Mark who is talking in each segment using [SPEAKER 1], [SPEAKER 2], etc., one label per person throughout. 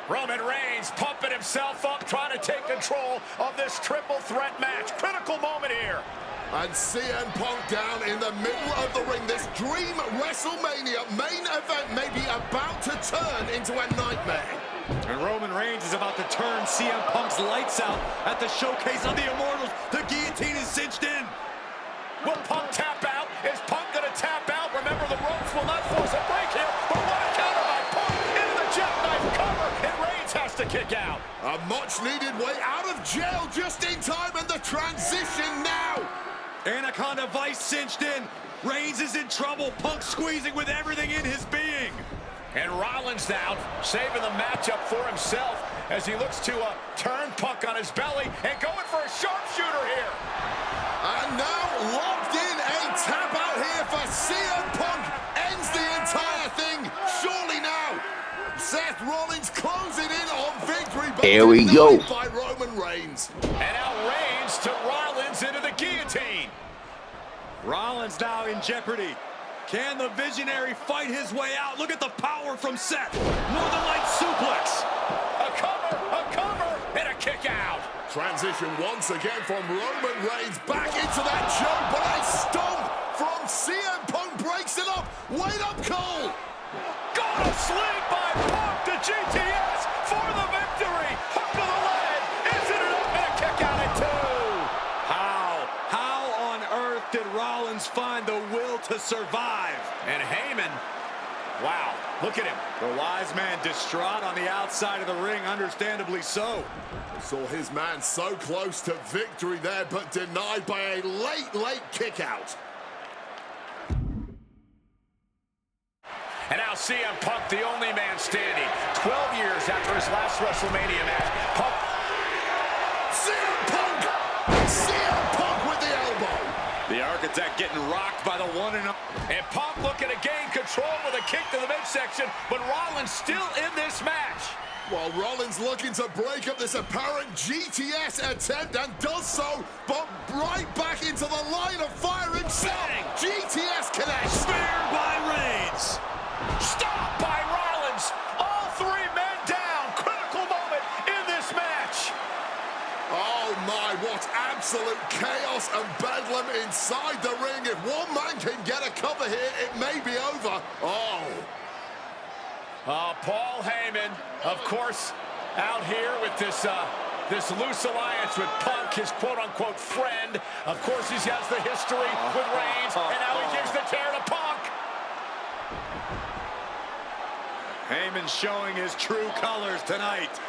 [SPEAKER 1] Roman Reigns pumping himself up, trying to take control of this triple threat match. Critical moment here.
[SPEAKER 2] And CM Punk down in the middle of the ring. This dream WrestleMania main event may be about to turn into a nightmare.
[SPEAKER 3] And Roman Reigns is about to turn CM Punk's lights out at the showcase of the Immortals. The guillotine is cinched in.
[SPEAKER 1] Will Punk tap out? Is Punk going to tap out? Remember, the ropes will not force a break here. But what a counter by Punk into the jackknife cover. And Reigns has to kick out.
[SPEAKER 2] A much-needed way out of jail just in time, and the transition now.
[SPEAKER 3] Anaconda Vice cinched in. Reigns is in trouble. Punk squeezing with everything in his being.
[SPEAKER 1] And Rollins now saving the matchup for himself as he looks to turn Punk on his belly and going for a sharpshooter here.
[SPEAKER 2] And now locked in, a tap out here for CM Punk. Ends the entire thing, surely now. Seth Rollins closing in on victory, but
[SPEAKER 4] here we go.
[SPEAKER 2] By Roman Reigns.
[SPEAKER 1] And now Reigns to Rollins into the guillotine.
[SPEAKER 3] Rollins now in jeopardy. Can the Visionary fight his way out? Look at the power from Seth. Northern Light suplex.
[SPEAKER 1] A cover, and a kick out.
[SPEAKER 2] Transition once again from Roman Reigns back into that choke, but a stomp from CM Punk breaks it up. Wait up, Cole.
[SPEAKER 1] Got a sling by Punk to GTS for the victory. Hook to the leg. Isn't it up? And a kick out at 2.
[SPEAKER 3] How on earth did Rollins find the will to survive?
[SPEAKER 1] And Heyman, wow, look at him.
[SPEAKER 3] The wise man distraught on the outside of the ring, understandably so.
[SPEAKER 2] Saw his man so close to victory there, but denied by a late kick out.
[SPEAKER 1] And now CM Punk, the only man standing. 12 years after his last WrestleMania match. Punk.
[SPEAKER 2] CM Punk with the elbow.
[SPEAKER 3] The Architect getting rocked by the 1-0.
[SPEAKER 1] And Punk looking to gain control with a kick to the midsection, but Rollins still in this match.
[SPEAKER 2] While Rollins looking to break up this apparent GTS attempt, and does so, but right back into the line of fire himself. GTS connects.
[SPEAKER 3] Spear by Reigns.
[SPEAKER 1] Stop by Rollins. All 3 men down. Critical moment in this match.
[SPEAKER 2] Oh my, what absolute chaos and bedlam inside the ring. If one man can get a cover here, it may be over.
[SPEAKER 1] Paul Heyman, of course, out here with this loose alliance with Punk, his quote-unquote friend. Of course, he has the history with Reigns, and now he gives the tear to Punk.
[SPEAKER 3] Heyman showing his true colors tonight.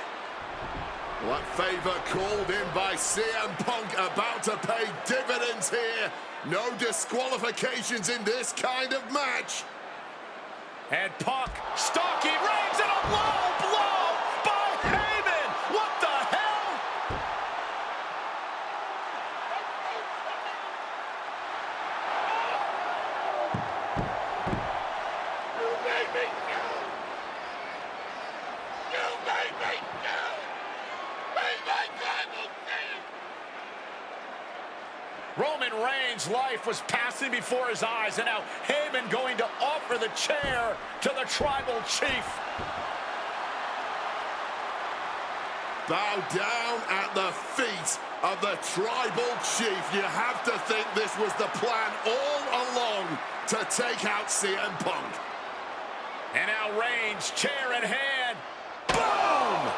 [SPEAKER 2] What favor called in by CM Punk about to pay dividends here. No disqualifications in this kind of match.
[SPEAKER 1] And Punk stalking Reigns, and a low blow by Heyman. What the hell?
[SPEAKER 2] You made me go. You made me go. Made my Bible stand.
[SPEAKER 1] Roman Reigns' life was passing before his eyes, and now Heyman going to offer the chair to the tribal chief.
[SPEAKER 2] Bow down at the feet of the tribal chief. You have to think this was the plan all along to take out CM Punk.
[SPEAKER 1] And now Reigns, chair in hand. Boom!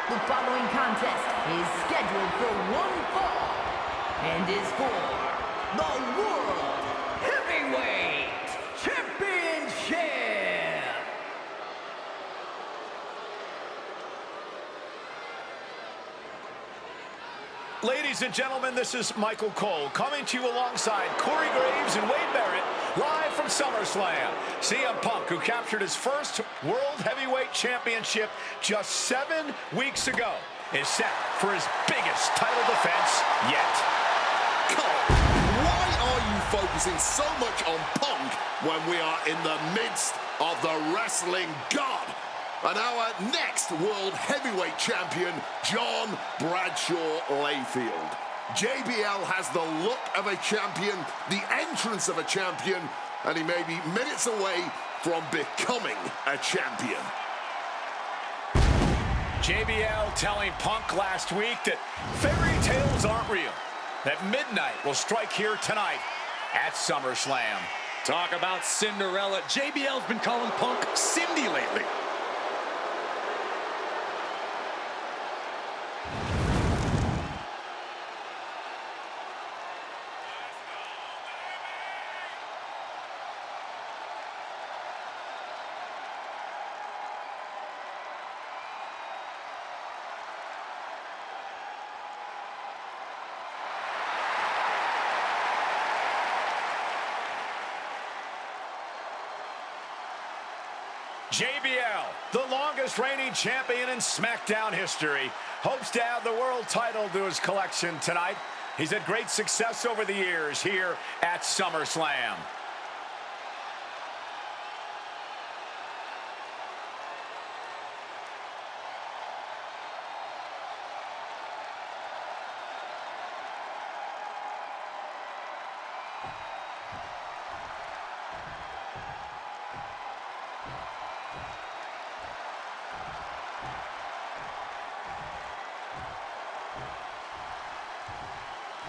[SPEAKER 5] The following contest is scheduled for one fall and is for the World Heavyweight Championship.
[SPEAKER 1] Ladies and gentlemen, this is Michael Cole coming to you alongside Corey Graves and Wade Barrett, live from SummerSlam. CM Punk, who captured his first World Heavyweight Championship just 7 weeks ago. is set for his biggest title defense yet.
[SPEAKER 2] Cole, why are you focusing so much on Punk when we are in the midst of the wrestling god? And our next World Heavyweight Champion, John Bradshaw Layfield. JBL has the look of a champion, the entrance of a champion, and he may be minutes away from becoming a champion.
[SPEAKER 1] JBL telling Punk last week that fairy tales aren't real, that midnight will strike here tonight at SummerSlam.
[SPEAKER 3] Talk about Cinderella. JBL's been calling Punk Cindy lately.
[SPEAKER 1] JBL, the longest reigning champion in SmackDown history, hopes to add the world title to his collection tonight. He's had great success over the years here at SummerSlam.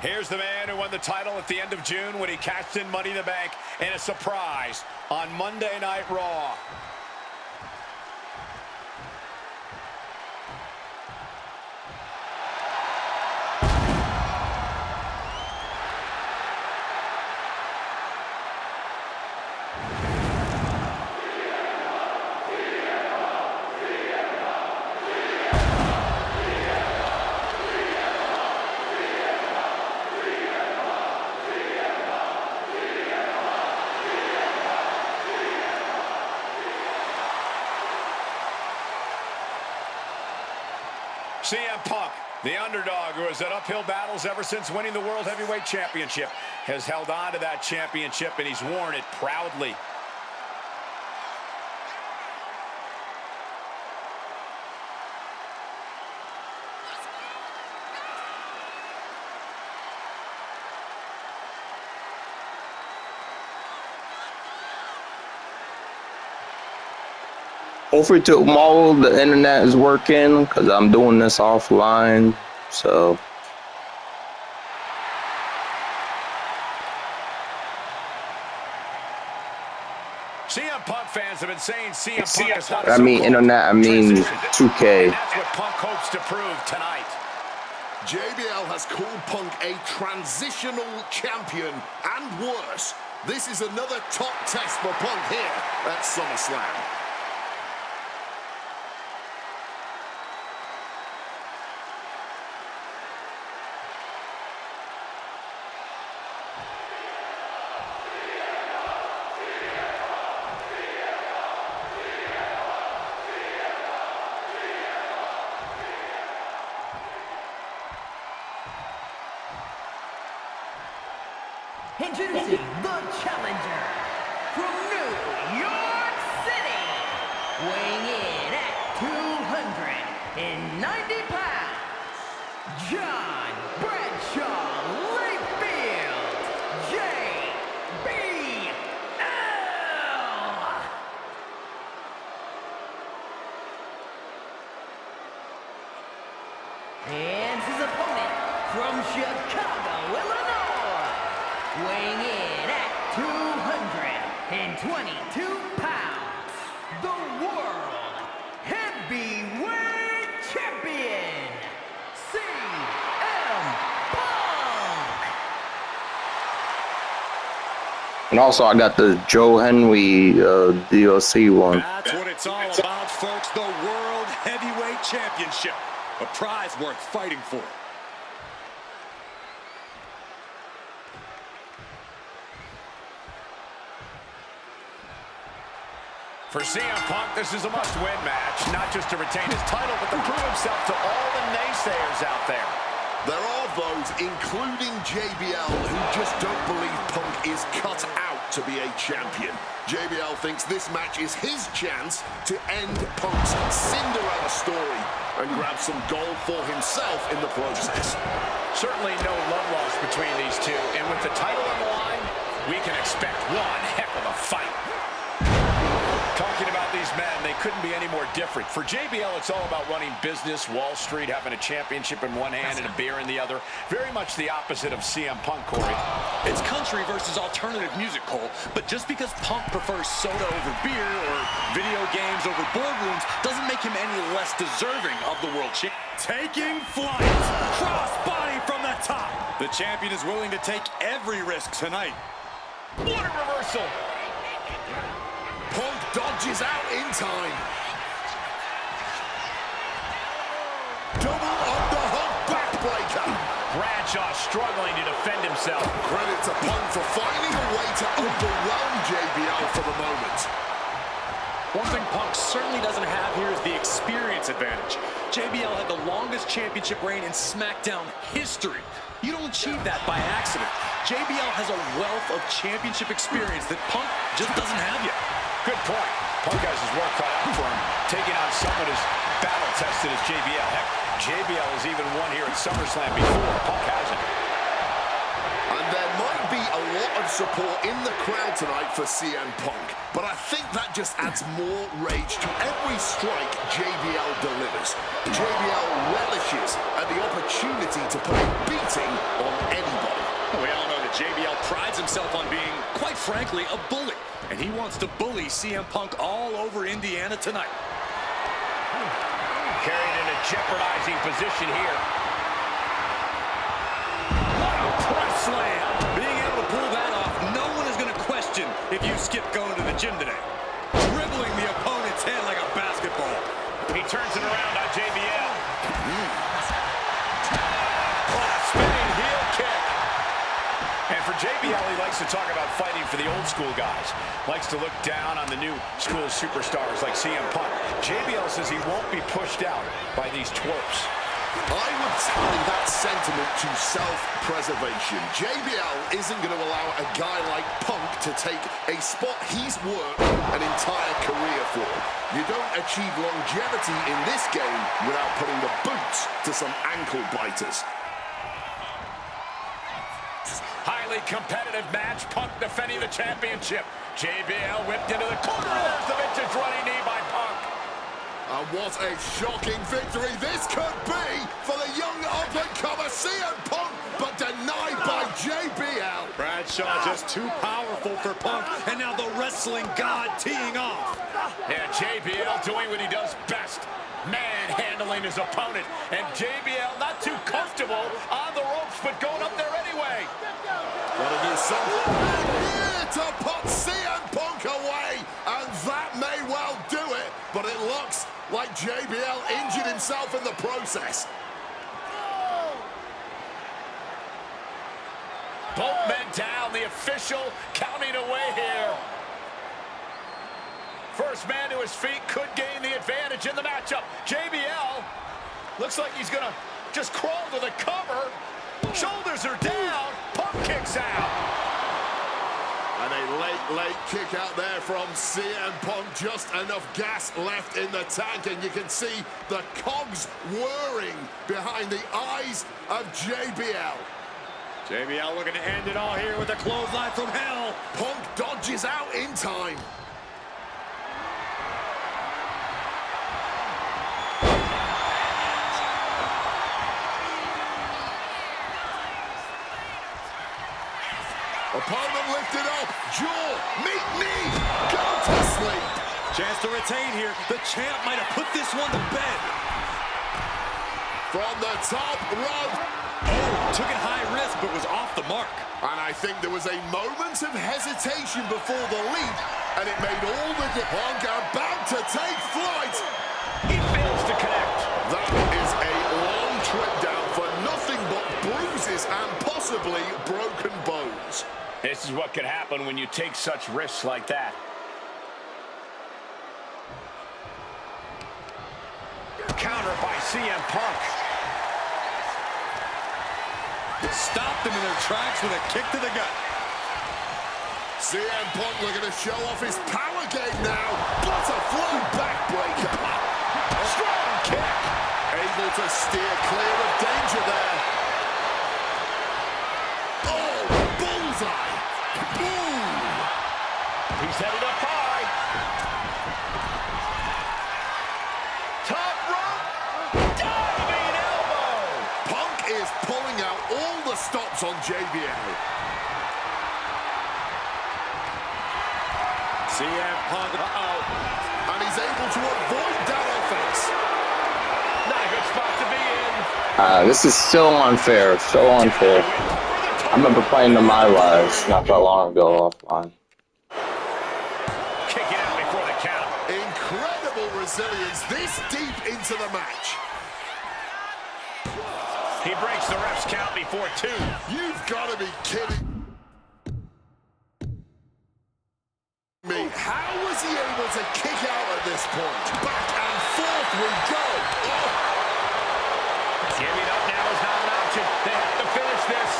[SPEAKER 1] Here's the man who won the title at the end of June when he cashed in Money in the Bank in a surprise on Monday Night Raw. CM Punk, the underdog who has had uphill battles ever since winning the World Heavyweight Championship, has held on to that championship and he's worn it proudly.
[SPEAKER 4] Hopefully tomorrow the internet is working because I'm doing this offline. So
[SPEAKER 1] CM Punk fans have been saying CM Punk is not
[SPEAKER 4] I mean internet, I mean 2K.
[SPEAKER 1] and that's what Punk hopes to prove tonight.
[SPEAKER 2] JBL has called Punk a transitional champion, and worse. This is another top test for Punk here at SummerSlam.
[SPEAKER 5] Introducing the challenger from New York City, weighing in at 290 pounds, John Bradshaw Layfield, JBL. And his opponent from Chicago, Illinois, weighing in at 222 pounds, the World Heavyweight Champion, CM Punk.
[SPEAKER 4] And also I got the Joe Henry DLC one.
[SPEAKER 3] That's what it's all about, folks. The World Heavyweight Championship. A prize worth fighting for.
[SPEAKER 1] For CM Punk, this is a must-win match, not just to retain his title, but to prove himself to all the naysayers out there.
[SPEAKER 2] There are those, including JBL, who just don't believe Punk is cut out to be a champion. JBL thinks this match is his chance to end Punk's Cinderella story and grab some gold for himself in the process.
[SPEAKER 1] Certainly no love lost between these two, and with the title on the line, we can expect one heck of a fight. Talking about these men, they couldn't be any more different. For JBL, it's all about running business, Wall Street, having a championship in one hand and a beer in the other. Very much the opposite of CM Punk, Corey.
[SPEAKER 3] It's country versus alternative music, Cole. But just because Punk prefers soda over beer or video games over boardrooms doesn't make him any less deserving of the world champ. Taking flight. Cross body from the top. The champion is willing to take every risk tonight.
[SPEAKER 1] What a reversal.
[SPEAKER 2] Punk dodges out in time. Double underhook backbreaker.
[SPEAKER 1] Bradshaw struggling to defend himself.
[SPEAKER 2] Credit to Punk for finding a way to overwhelm JBL for the moment.
[SPEAKER 3] One thing Punk certainly doesn't have here is the experience advantage. JBL had the longest championship reign in SmackDown history. You don't achieve that by accident. JBL has a wealth of championship experience that Punk just doesn't have yet.
[SPEAKER 1] Good point. Punk has his work cut out for him, taking on someone as battle-tested as JBL. Heck, JBL has even won here at SummerSlam before. Punk hasn't.
[SPEAKER 2] And there might be a lot of support in the crowd tonight for CM Punk, but I think that just adds more rage to every strike JBL delivers. JBL relishes at the opportunity to put a beating on anybody.
[SPEAKER 3] We all know that JBL prides himself on being, quite frankly, a bully. And he wants to bully CM Punk all over Indiana tonight.
[SPEAKER 1] Carried in a jeopardizing position here. What a press slam.
[SPEAKER 3] Being able to pull that off, no one is going to question if you skip going to the gym today. Dribbling the opponent's head like a basketball.
[SPEAKER 1] He turns it around on JBL. What a spinning heel kick. And for JBL, he likes to talk about fighting for the old school guys. Likes to look down on the new school superstars like CM Punk. JBL says he won't be pushed out by these twerps.
[SPEAKER 2] I would tie that sentiment to self-preservation. JBL isn't going to allow a guy like Punk to take a spot he's worked an entire career for. You don't achieve longevity in this game without putting the boots to some ankle biters.
[SPEAKER 1] Highly competitive match. Punk defending the championship. JBL whipped into the corner. There's the vintage running knee by Punk.
[SPEAKER 2] And what a shocking victory this could be for the young up-and-comer CM Punk, but denied by JBL.
[SPEAKER 3] Bradshaw just too powerful for Punk, and now the wrestling god teeing off.
[SPEAKER 1] And JBL doing what he does best. Manhandling his opponent. And JBL not too comfortable on the ropes, but going up there anyway.
[SPEAKER 2] Gotta do something here to put CM Punk away, and that may well do it, but it looks like JBL injured himself in the process.
[SPEAKER 1] Both men down, the official counting away here. First man to his feet could gain the advantage in the matchup. JBL looks like he's gonna just crawl to the cover. Shoulders are down. Punk kicks out.
[SPEAKER 2] And a late kick out there from CM Punk. Just enough gas left in the tank, and you can see the cogs whirring behind the eyes of JBL.
[SPEAKER 3] JBL looking to end it all here with a clothesline from hell.
[SPEAKER 2] Punk dodges out in time. Opponent lifted up, jaw, meet knee, go to sleep.
[SPEAKER 3] Chance to retain here. The champ might have put this one to bed.
[SPEAKER 2] From the top rope.
[SPEAKER 3] Oh, took it high risk, but was off the mark.
[SPEAKER 2] And I think there was a moment of hesitation before the leap, and it made all the Punk about to take flight.
[SPEAKER 1] He fails to connect.
[SPEAKER 2] That is a long trip down for nothing but bruises and possibly broken bones.
[SPEAKER 1] This is what can happen when you take such risks like that. CM Punk.
[SPEAKER 3] Stopped them in their tracks with a kick to the gut.
[SPEAKER 2] CM Punk looking to show off his power game now. Butterfly backbreaker. Strong kick. Able to steer clear of danger there. Oh, bullseye. Ooh.
[SPEAKER 1] He's headed up high. Top rope. Diving elbow.
[SPEAKER 2] Punk is pulling out all the stops on JBL.
[SPEAKER 3] CM Punk,
[SPEAKER 2] And he's able to avoid that offense.
[SPEAKER 1] Not a good spot to be in.
[SPEAKER 4] This is so unfair. So unfair. I remember playing to my lives not that long ago offline.
[SPEAKER 1] Kicking out before the count.
[SPEAKER 2] Incredible resilience this deep into the match.
[SPEAKER 1] He breaks the ref's count before 2.
[SPEAKER 2] You've got to be kidding me. How was he able to kick out at this point? Back and forth we go. Oh.
[SPEAKER 1] Giving up now is not an option. They have to finish this.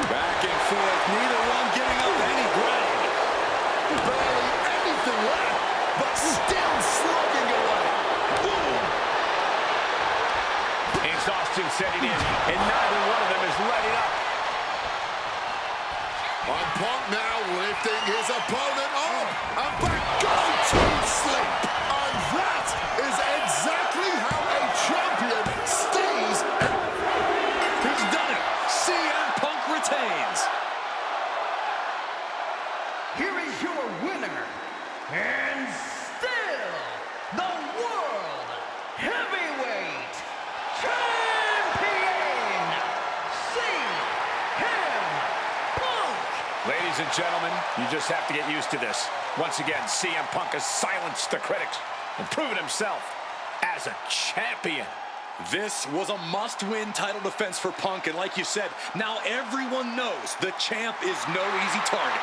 [SPEAKER 3] back and forth. Neither one giving up any ground.
[SPEAKER 2] Barely anything left, but still slugging away. Ooh.
[SPEAKER 1] Exhaustion setting in, and neither one of them is letting up.
[SPEAKER 2] And Punk now lifting his opponent up and back going to sleep. And that is exactly how a champion stays.
[SPEAKER 3] He's done it. CM Punk retains.
[SPEAKER 5] Here is your winner, and still the World Heavyweight Champion, CM Punk.
[SPEAKER 1] Ladies and gentlemen, you just have to get used to this. Once again, CM Punk has silenced the critics and proven himself as a champion.
[SPEAKER 3] This was a must-win title defense for Punk, and like you said, now everyone knows the champ is no easy target.